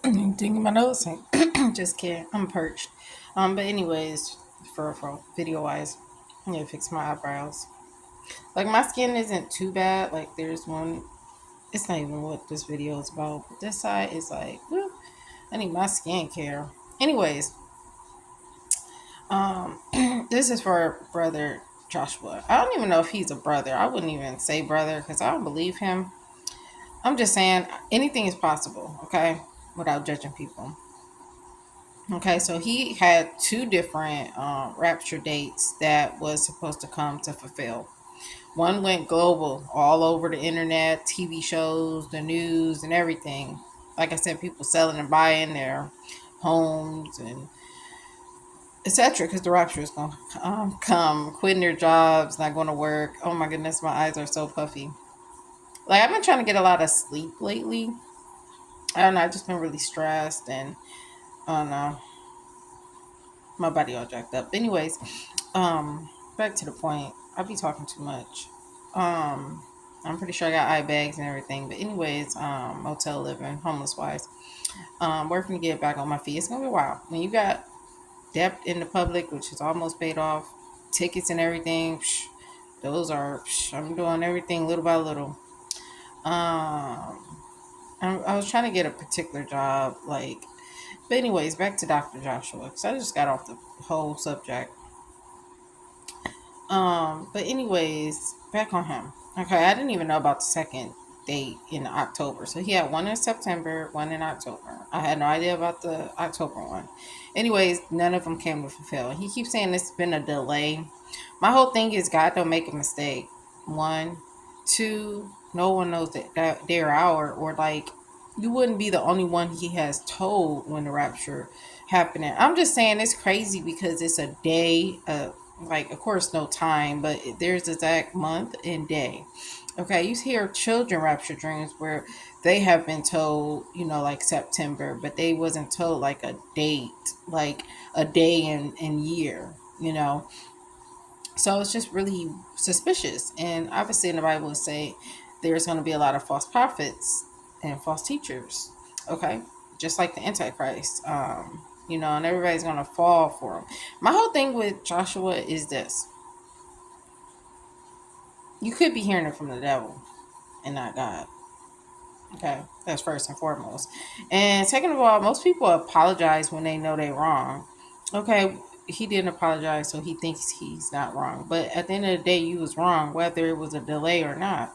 Digging my nose. Just kidding. I'm perched. But anyways, for video wise, I need to fix my eyebrows. Like my skin isn't too bad. Like there's one. It's not even what this video is about. But this side is like, whew, I need my skincare. Anyways, um, this is for brother Joshua. I don't even know if he's a brother. I wouldn't even say brother because I don't believe him. I'm just saying anything is possible. Okay, without judging people. Okay, so he had two different rapture dates that was supposed to come to fulfill. One went global, all over the internet, TV shows, the news, and everything. Like I said, people selling and buying their homes and etc. Because the rapture is going to come, quitting their jobs, not going to work. Oh my goodness, my eyes are so puffy. Like I've been trying to get a lot of sleep lately. I don't know. I've just been really stressed and I don't know. My body all jacked up. Anyways, back to the point. I be talking too much. I'm pretty sure I got eye bags and everything. But anyways, motel living, homeless wise. Working to get back on my feet. It's gonna be a while. When you got debt in the public, which is almost paid off, tickets and everything, those are I'm doing everything little by little. I was trying to get a particular job, like but anyways, back to Dr. Joshua, because I just got off the whole subject. But anyways, back on him. Okay, I didn't even know about the second date in October. So he had one in September, one in October. I had no idea about the October one. Anyways, none of them came to fulfill. He keeps saying it's been a delay. My whole thing is God don't make a mistake. One, two, no one knows that their hour or like you wouldn't be the only one he has told when the rapture happening. I'm just saying it's crazy because it's a day, like of course no time, but there's exact month and day. Okay, you hear children rapture dreams where they have been told, like September, but they wasn't told like a date, like a day and year, so it's just really suspicious. And obviously in the Bible it say there's going to be a lot of false prophets and false teachers. Okay, just like the Antichrist. And everybody's going to fall for him. My whole thing with Joshua is this: you could be hearing it from the devil and not God. Okay, that's first and foremost. And second of all, most people apologize when they know they're wrong. Okay, he didn't apologize, so he thinks he's not wrong. But at the end of the day, you was wrong, whether it was a delay or not.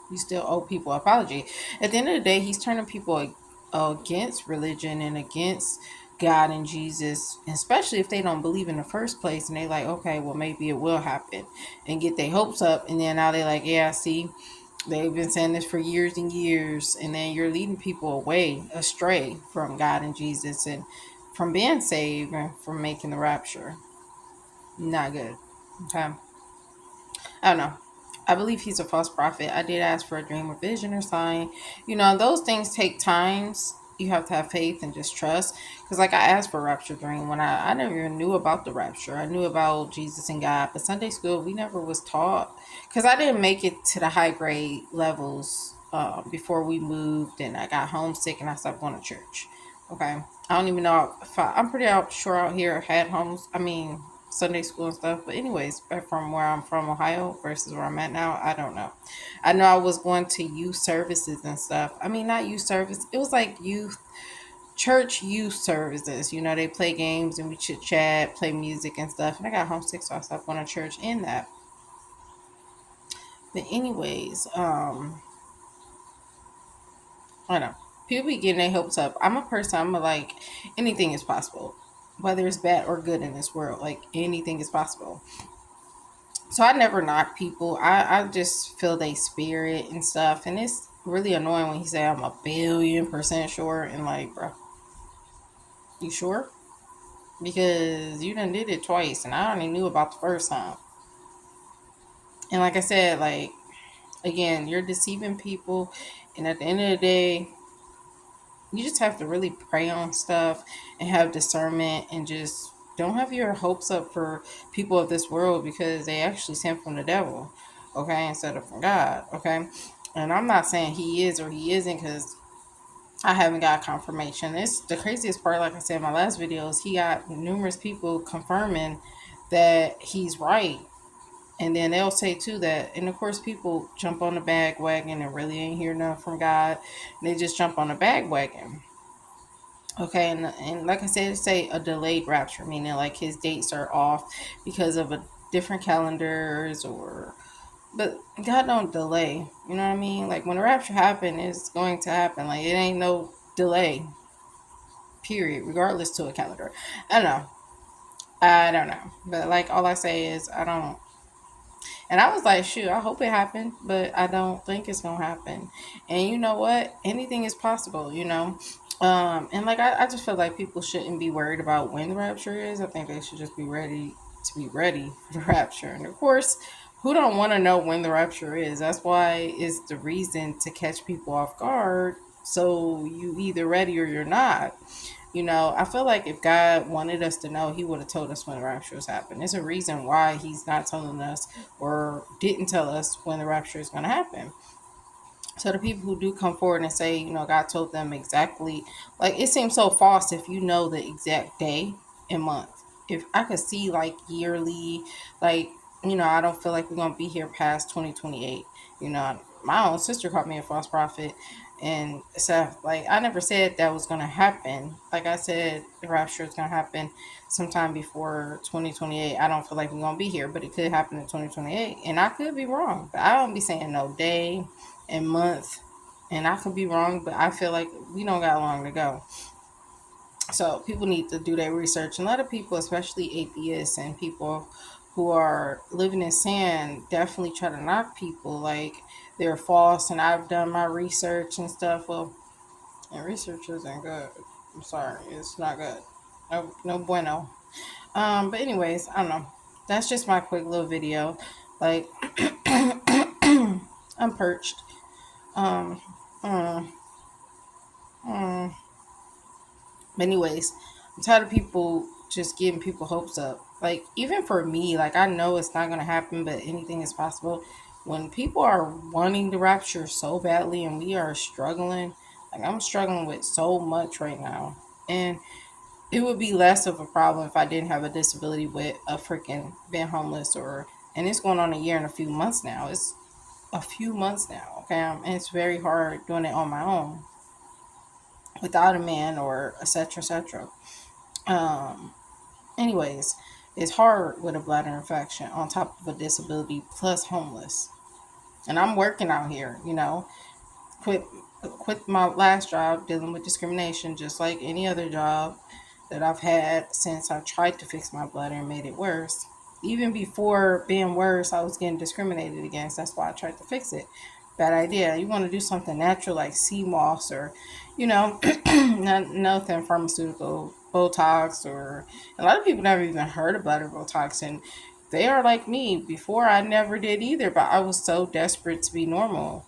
You still owe people an apology. At the end of the day, he's turning people against religion and against God and Jesus, especially if they don't believe in the first place and they like, okay, well maybe it will happen, and get their hopes up, and then now they like, yeah, see, they've been saying this for years and years, and then you're leading people away, astray from God and Jesus, and from being saved and from making the rapture. Not good. Okay. I don't know. I believe he's a false prophet. I did ask for a dream or vision or sign. Those things take times. You have to have faith and just trust. Because, like, I asked for a rapture dream when I never even knew about the rapture. I knew about Jesus and God, but Sunday school, we never was taught. Because I didn't make it to the high grade levels before we moved, and I got homesick and I stopped going to church. Okay. I don't even know if I'm pretty sure out here had homes. I mean, Sunday school and stuff. But anyways, back from where I'm from, Ohio, versus where I'm at now, I don't know. I know I was going to youth services and stuff. I mean, not youth service. It was like church youth services. They play games and we chit chat, play music and stuff. And I got homesick, so I stopped going to church in that. But anyways, I don't know. People be getting their hopes up. I'm a person. Like anything is possible, whether it's bad or good in this world. Like anything is possible. So I never knock people. I just feel they spirit and stuff. And it's really annoying when he say I'm a billion% sure. And like, bro, you sure? Because you done did it twice and I only knew about the first time. And like I said, like, again, you're deceiving people. And at the end of the day, you just have to really pray on stuff and have discernment and just don't have your hopes up for people of this world because they actually sent from the devil, okay, instead of from God, okay. And I'm not saying he is or he isn't, because I haven't got confirmation. It's the craziest part, like I said in my last videos, he got numerous people confirming that he's right. And then they'll say too that, and of course, people jump on the bandwagon and really ain't hear nothing from God. They just jump on the bandwagon. Okay, and like I said, say a delayed rapture, meaning like his dates are off because of a different calendars or, but God don't delay. You know what I mean? Like when the rapture happen, it's going to happen. Like it ain't no delay. Period. Regardless to a calendar. I don't know. I don't know. But like all I say is I don't. And I was like, shoot, I hope it happened, but I don't think it's gonna happen. And you know what? Anything is possible, you know. And like I just feel like people shouldn't be worried about when the rapture is. I think they should just be ready to be ready for the rapture. And of course, who don't want to know when the rapture is? That's why it's the reason to catch people off guard. So you either ready or you're not. You know, I feel like if God wanted us to know, He would have told us when the rapture was happening. There's a reason why He's not telling us or didn't tell us when the rapture is going to happen. So the people who do come forward and say, you know, God told them exactly, like it seems so false if you know the exact day and month. If I could see like yearly, like, you know, I don't feel like we're going to be here past 2028. You know, my own sister called me a false prophet and stuff. Like, I never said that was going to happen. Like I said, the rapture is going to happen sometime before 2028. I don't feel like we're going to be here, but it could happen in 2028. And I could be wrong. But I don't be saying no day and month, and I could be wrong, but I feel like we don't got long to go. So people need to do their research. And a lot of people, especially atheists and people who are living in sin, definitely try to knock people like they're false. And I've done my research and stuff. Well, and research isn't good. I'm sorry, it's not good. No, no bueno. But anyways, I don't know. That's just my quick little video. Like, I'm perched. Um, um, um. But anyways, I'm tired of people just giving people hopes up. Like even for me, like I know it's not gonna happen, but anything is possible. When people are wanting the rapture so badly and we are struggling, like I'm struggling with so much right now. And it would be less of a problem if I didn't have a disability with a freaking being homeless or and it's going on a year and a few months now. It's a few months now, okay? And it's very hard doing it on my own without a man or etc. etc. Um, anyways, it's hard with a bladder infection on top of a disability plus homeless. And I'm working out here, you know, quit quit my last job dealing with discrimination just like any other job that I've had since I tried to fix my bladder and made it worse. Even before being worse, I was getting discriminated against. That's why I tried to fix it. Bad idea. You want to do something natural like sea moss or, you know, nothing pharmaceutical, Botox, or a lot of people never even heard of bladder Botox. And they are like me. Before I never did either, but I was so desperate to be normal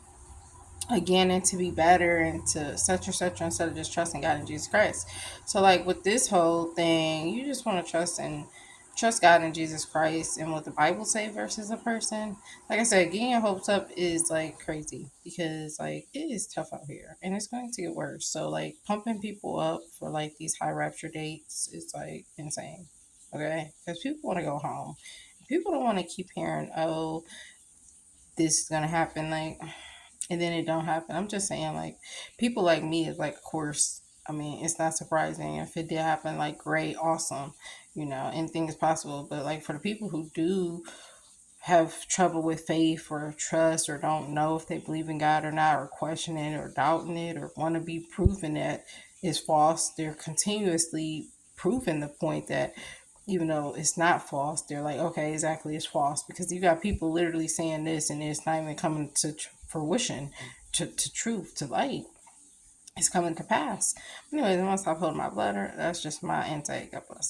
again and to be better and to such and such instead of just trusting God and Jesus Christ. So like with this whole thing, you just want to trust God and Jesus Christ and what the Bible say versus a person. Like I said, getting your hopes up is like crazy because like it is tough out here and it's going to get worse. So like pumping people up for like these high rapture dates is like insane. Okay? Because people want to go home. People don't want to keep hearing, oh, this is gonna happen. Like and then it don't happen. I'm just saying, like, people like me is like, of course, I mean, it's not surprising if it did happen. Like, great, awesome, you know, anything is possible. But like for the people who do have trouble with faith or trust or don't know if they believe in God or not, or questioning it or doubting it or want to be proven that it's false, they're continuously proving the point that even though it's not false, they're like, okay, exactly, it's false because you got people literally saying this and it's not even coming to fruition, to truth, to light. It's coming to pass. Anyways, I'm gonna stop holding my bladder. That's just my intake. God bless.